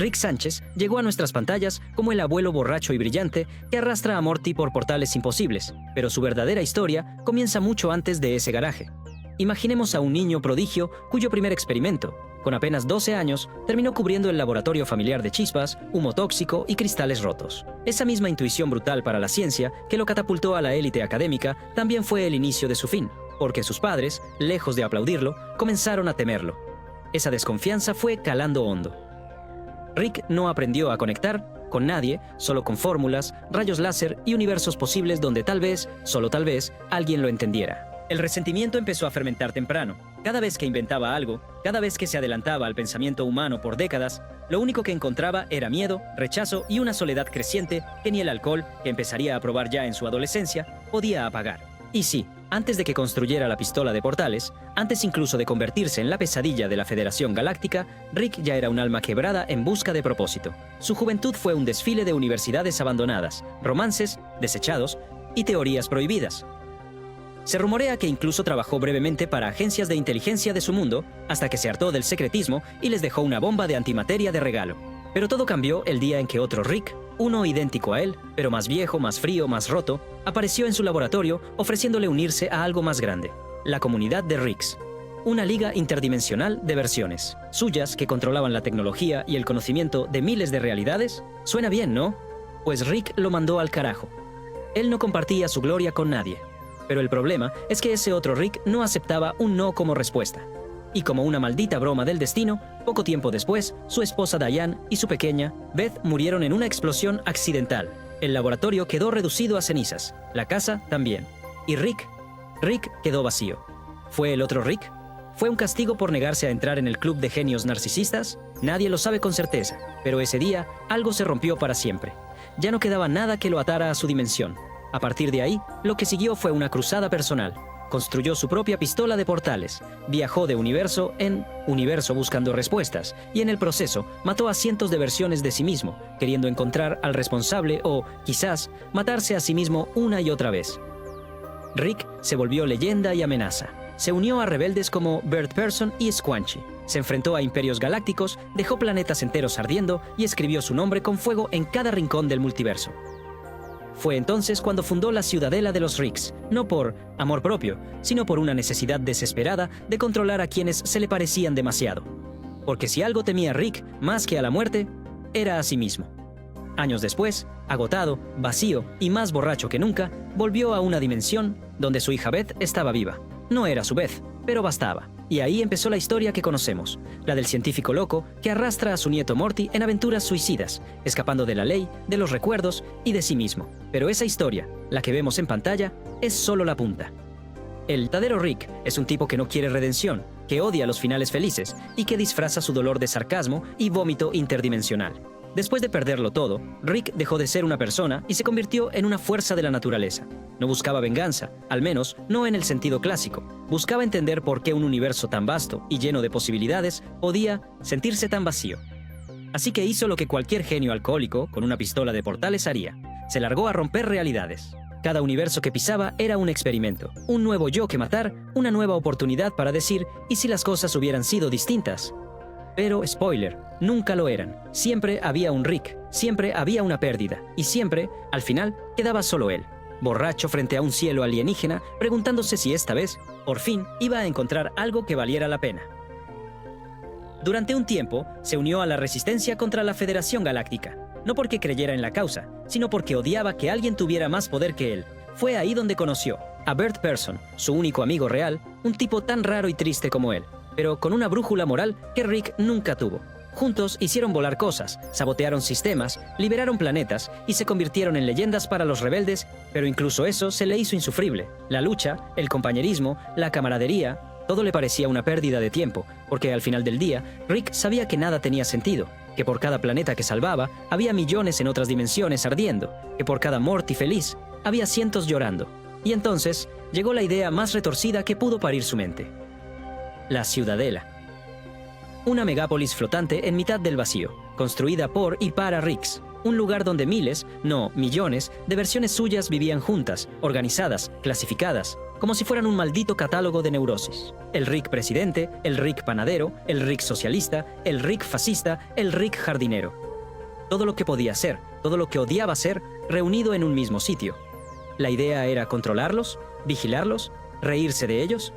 Rick Sánchez llegó a nuestras pantallas como el abuelo borracho y brillante que arrastra a Morty por portales imposibles, pero su verdadera historia comienza mucho antes de ese garaje. Imaginemos a un niño prodigio cuyo primer experimento, con apenas 12 años, terminó cubriendo el laboratorio familiar de chispas, humo tóxico y cristales rotos. Esa misma intuición brutal para la ciencia que lo catapultó a la élite académica también fue el inicio de su fin, porque sus padres, lejos de aplaudirlo, comenzaron a temerlo. Esa desconfianza fue calando hondo. Rick no aprendió a conectar con nadie, solo con fórmulas, rayos láser y universos posibles donde tal vez, solo tal vez, alguien lo entendiera. El resentimiento empezó a fermentar temprano. Cada vez que inventaba algo, cada vez que se adelantaba al pensamiento humano por décadas, lo único que encontraba era miedo, rechazo y una soledad creciente que ni el alcohol, que empezaría a probar ya en su adolescencia, podía apagar. Y sí, antes de que construyera la pistola de portales, antes incluso de convertirse en la pesadilla de la Federación Galáctica, Rick ya era un alma quebrada en busca de propósito. Su juventud fue un desfile de universidades abandonadas, romances, desechados y teorías prohibidas. Se rumorea que incluso trabajó brevemente para agencias de inteligencia de su mundo, hasta que se hartó del secretismo y les dejó una bomba de antimateria de regalo. Pero todo cambió el día en que otro Rick, uno idéntico a él, pero más viejo, más frío, más roto, apareció en su laboratorio ofreciéndole unirse a algo más grande, la comunidad de Ricks. Una liga interdimensional de versiones, suyas que controlaban la tecnología y el conocimiento de miles de realidades. Suena bien, ¿no? Pues Rick lo mandó al carajo. Él no compartía su gloria con nadie. Pero el problema es que ese otro Rick no aceptaba un no como respuesta. Y como una maldita broma del destino, poco tiempo después, su esposa Diane y su pequeña, Beth, murieron en una explosión accidental. El laboratorio quedó reducido a cenizas, la casa también. Y Rick quedó vacío. ¿Fue el otro Rick? ¿Fue un castigo por negarse a entrar en el club de genios narcisistas? Nadie lo sabe con certeza, pero ese día algo se rompió para siempre. Ya no quedaba nada que lo atara a su dimensión. A partir de ahí, lo que siguió fue una cruzada personal. Construyó su propia pistola de portales, viajó de universo en universo buscando respuestas, y en el proceso mató a cientos de versiones de sí mismo, queriendo encontrar al responsable o, quizás, matarse a sí mismo una y otra vez. Rick se volvió leyenda y amenaza. Se unió a rebeldes como Bert Person y Squanchy. Se enfrentó a imperios galácticos, dejó planetas enteros ardiendo y escribió su nombre con fuego en cada rincón del multiverso. Fue entonces cuando fundó la Ciudadela de los Ricks, no por amor propio, sino por una necesidad desesperada de controlar a quienes se le parecían demasiado. Porque si algo temía Rick más que a la muerte, era a sí mismo. Años después, agotado, vacío y más borracho que nunca, volvió a una dimensión donde su hija Beth estaba viva. No era su Beth, pero bastaba. Y ahí empezó la historia que conocemos, la del científico loco que arrastra a su nieto Morty en aventuras suicidas, escapando de la ley, de los recuerdos y de sí mismo. Pero esa historia, la que vemos en pantalla, es solo la punta. El verdadero Rick es un tipo que no quiere redención, que odia los finales felices y que disfraza su dolor de sarcasmo y vómito interdimensional. Después de perderlo todo, Rick dejó de ser una persona y se convirtió en una fuerza de la naturaleza. No buscaba venganza, al menos no en el sentido clásico. Buscaba entender por qué un universo tan vasto y lleno de posibilidades podía sentirse tan vacío. Así que hizo lo que cualquier genio alcohólico con una pistola de portales haría. Se largó a romper realidades. Cada universo que pisaba era un experimento, un nuevo yo que matar, una nueva oportunidad para decir ¿y si las cosas hubieran sido distintas? Pero, spoiler, nunca lo eran. Siempre había un Rick, siempre había una pérdida, y siempre, al final, quedaba solo él, borracho frente a un cielo alienígena, preguntándose si esta vez, por fin, iba a encontrar algo que valiera la pena. Durante un tiempo, se unió a la resistencia contra la Federación Galáctica, no porque creyera en la causa, sino porque odiaba que alguien tuviera más poder que él. Fue ahí donde conoció a Bert Person, su único amigo real, un tipo tan raro y triste como él, pero con una brújula moral que Rick nunca tuvo. Juntos hicieron volar cosas, sabotearon sistemas, liberaron planetas y se convirtieron en leyendas para los rebeldes, pero incluso eso se le hizo insufrible. La lucha, el compañerismo, la camaradería, todo le parecía una pérdida de tiempo, porque al final del día, Rick sabía que nada tenía sentido, que por cada planeta que salvaba, había millones en otras dimensiones ardiendo, que por cada Morty feliz, había cientos llorando. Y entonces, llegó la idea más retorcida que pudo parir su mente. La Ciudadela. Una megápolis flotante en mitad del vacío, construida por y para Ricks. Un lugar donde miles, no millones, de versiones suyas vivían juntas, organizadas, clasificadas. como si fueran un maldito catálogo de neurosis. El Rick presidente, el Rick panadero, el Rick socialista, el Rick fascista, el Rick jardinero. Todo lo que podía ser, todo lo que odiaba ser, reunido en un mismo sitio. ¿La idea era controlarlos? ¿Vigilarlos? ¿Reírse de ellos?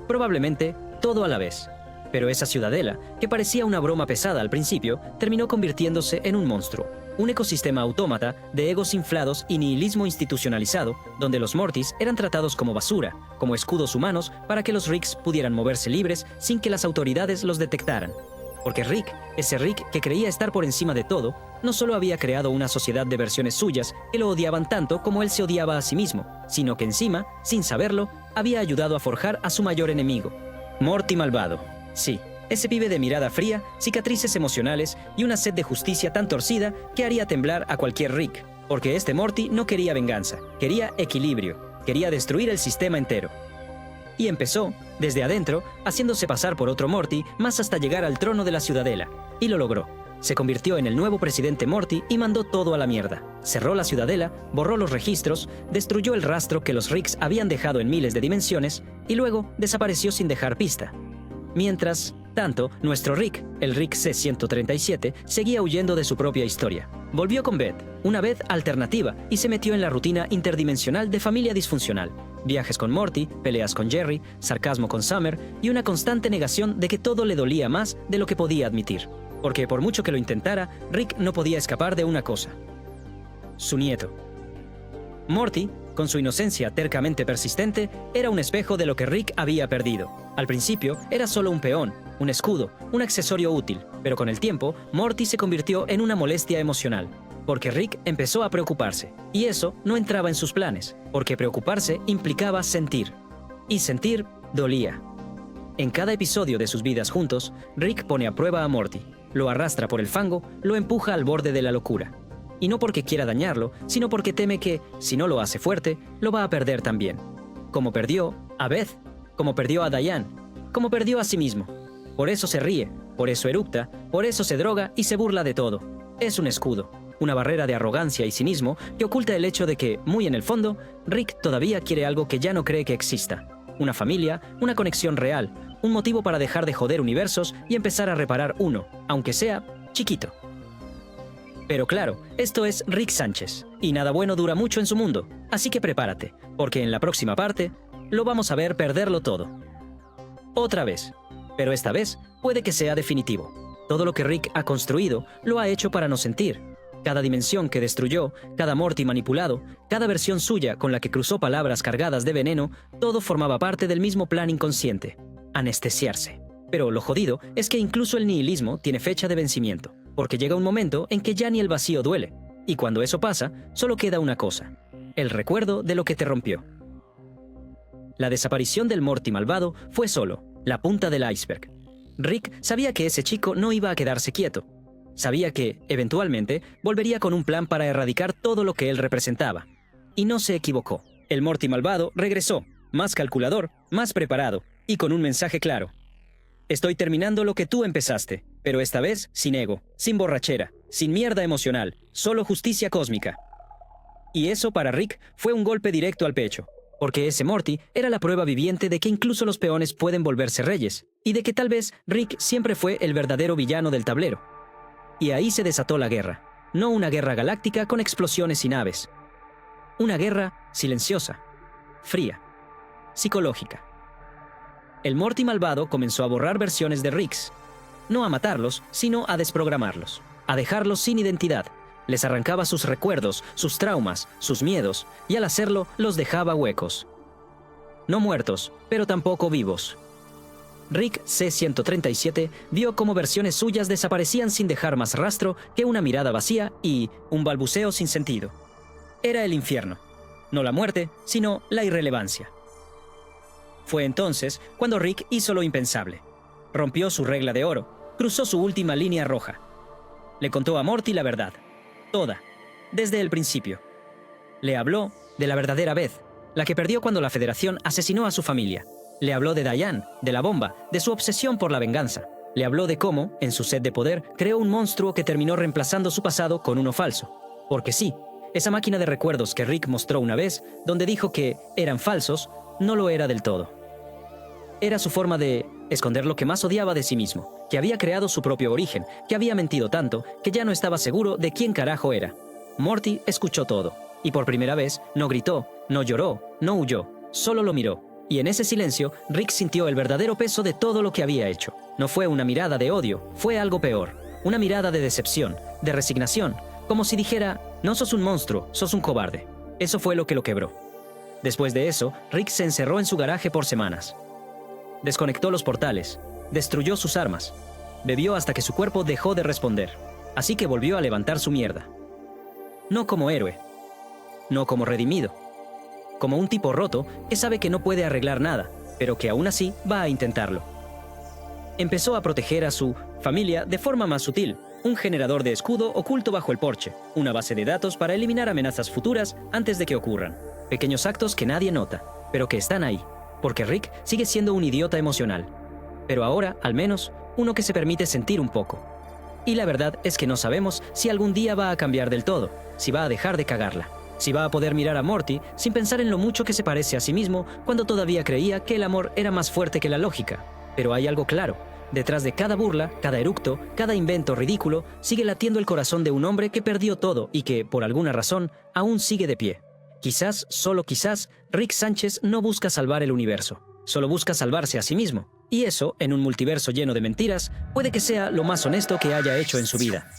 Probablemente todo a la vez. Pero esa ciudadela, que parecía una broma pesada al principio, terminó convirtiéndose en un monstruo. Un ecosistema autómata de egos inflados y nihilismo institucionalizado, donde los Mortys eran tratados como basura, como escudos humanos para que los Ricks pudieran moverse libres sin que las autoridades los detectaran. Porque Rick, ese Rick que creía estar por encima de todo, no solo había creado una sociedad de versiones suyas que lo odiaban tanto como él se odiaba a sí mismo, sino que encima, sin saberlo, había ayudado a forjar a su mayor enemigo, Morty malvado. Sí, ese pibe de mirada fría, cicatrices emocionales y una sed de justicia tan torcida que haría temblar a cualquier Rick. Porque este Morty no quería venganza, quería equilibrio, quería destruir el sistema entero. Y empezó, desde adentro, haciéndose pasar por otro Morty, más hasta llegar al trono de la ciudadela. Y lo logró. Se convirtió en el nuevo presidente Morty y mandó todo a la mierda. Cerró la ciudadela, borró los registros, destruyó el rastro que los Ricks habían dejado en miles de dimensiones y luego desapareció sin dejar pista. Mientras tanto, nuestro Rick, el Rick C-137, seguía huyendo de su propia historia. Volvió con Beth, una Beth alternativa, y se metió en la rutina interdimensional de familia disfuncional. Viajes con Morty, peleas con Jerry, sarcasmo con Summer y una constante negación de que todo le dolía más de lo que podía admitir. Porque por mucho que lo intentara, Rick no podía escapar de una cosa: su nieto. Morty, con su inocencia tercamente persistente, era un espejo de lo que Rick había perdido. Al principio, era solo un peón, un escudo, un accesorio útil, pero con el tiempo, Morty se convirtió en una molestia emocional, porque Rick empezó a preocuparse, y eso no entraba en sus planes, porque preocuparse implicaba sentir, y sentir dolía. En cada episodio de sus vidas juntos, Rick pone a prueba a Morty, lo arrastra por el fango, lo empuja al borde de la locura. Y no porque quiera dañarlo, sino porque teme que, si no lo hace fuerte, lo va a perder también. Como perdió a Beth, como perdió a Diane, como perdió a sí mismo. Por eso se ríe, por eso eructa, por eso se droga y se burla de todo. Es un escudo, una barrera de arrogancia y cinismo que oculta el hecho de que, muy en el fondo, Rick todavía quiere algo que ya no cree que exista. Una familia, una conexión real, un motivo para dejar de joder universos y empezar a reparar uno, aunque sea chiquito. Pero claro, esto es Rick Sánchez, y nada bueno dura mucho en su mundo, así que prepárate, porque en la próxima parte lo vamos a ver perderlo todo. Otra vez, pero esta vez puede que sea definitivo. Todo lo que Rick ha construido lo ha hecho para no sentir. Cada dimensión que destruyó, cada Morty manipulado, cada versión suya con la que cruzó palabras cargadas de veneno, todo formaba parte del mismo plan inconsciente: anestesiarse. Pero lo jodido es que incluso el nihilismo tiene fecha de vencimiento, porque llega un momento en que ya ni el vacío duele, y cuando eso pasa, solo queda una cosa: el recuerdo de lo que te rompió. La desaparición del Morty malvado fue solo la punta del iceberg. Rick sabía que ese chico no iba a quedarse quieto. Sabía que, eventualmente, volvería con un plan para erradicar todo lo que él representaba. Y no se equivocó. El Morty malvado regresó, más calculador, más preparado, y con un mensaje claro: estoy terminando lo que tú empezaste, pero esta vez sin ego, sin borrachera, sin mierda emocional, solo justicia cósmica. Y eso para Rick fue un golpe directo al pecho, porque ese Morty era la prueba viviente de que incluso los peones pueden volverse reyes, y de que tal vez Rick siempre fue el verdadero villano del tablero. Y ahí se desató la guerra, no una guerra galáctica con explosiones y naves. Una guerra silenciosa, fría, psicológica. El Morty malvado comenzó a borrar versiones de Ricks, no a matarlos, sino a desprogramarlos, a dejarlos sin identidad. Les arrancaba sus recuerdos, sus traumas, sus miedos, y al hacerlo los dejaba huecos. No muertos, pero tampoco vivos. Rick C-137 vio cómo versiones suyas desaparecían sin dejar más rastro que una mirada vacía y un balbuceo sin sentido. Era el infierno. No la muerte, sino la irrelevancia. Fue entonces cuando Rick hizo lo impensable. Rompió su regla de oro, cruzó su última línea roja. Le contó a Morty la verdad. Toda, desde el principio. Le habló de la verdadera Beth, la que perdió cuando la Federación asesinó a su familia. Le habló de Diane, de la bomba, de su obsesión por la venganza. Le habló de cómo, en su sed de poder, creó un monstruo que terminó reemplazando su pasado con uno falso. Porque sí, esa máquina de recuerdos que Rick mostró una vez, donde dijo que eran falsos, no lo era del todo. Era su forma de esconder lo que más odiaba de sí mismo, que había creado su propio origen, que había mentido tanto que ya no estaba seguro de quién carajo era. Morty escuchó todo, y por primera vez no gritó, no lloró, no huyó, solo lo miró. Y en ese silencio, Rick sintió el verdadero peso de todo lo que había hecho. No fue una mirada de odio, fue algo peor. Una mirada de decepción, de resignación, como si dijera, no sos un monstruo, sos un cobarde. Eso fue lo que lo quebró. Después de eso, Rick se encerró en su garaje por semanas. Desconectó los portales, destruyó sus armas, bebió hasta que su cuerpo dejó de responder. Así que volvió a levantar su mierda. No como héroe, no como redimido, como un tipo roto que sabe que no puede arreglar nada, pero que aún así va a intentarlo. Empezó a proteger a su familia de forma más sutil, un generador de escudo oculto bajo el porche, una base de datos para eliminar amenazas futuras antes de que ocurran. Pequeños actos que nadie nota, pero que están ahí, porque Rick sigue siendo un idiota emocional. Pero ahora, al menos, uno que se permite sentir un poco. Y la verdad es que no sabemos si algún día va a cambiar del todo, si va a dejar de cagarla, si va a poder mirar a Morty sin pensar en lo mucho que se parece a sí mismo cuando todavía creía que el amor era más fuerte que la lógica. Pero hay algo claro. Detrás de cada burla, cada eructo, cada invento ridículo, sigue latiendo el corazón de un hombre que perdió todo y que, por alguna razón, aún sigue de pie. Quizás, solo quizás, Rick Sánchez no busca salvar el universo. Solo busca salvarse a sí mismo. Y eso, en un multiverso lleno de mentiras, puede que sea lo más honesto que haya hecho en su vida.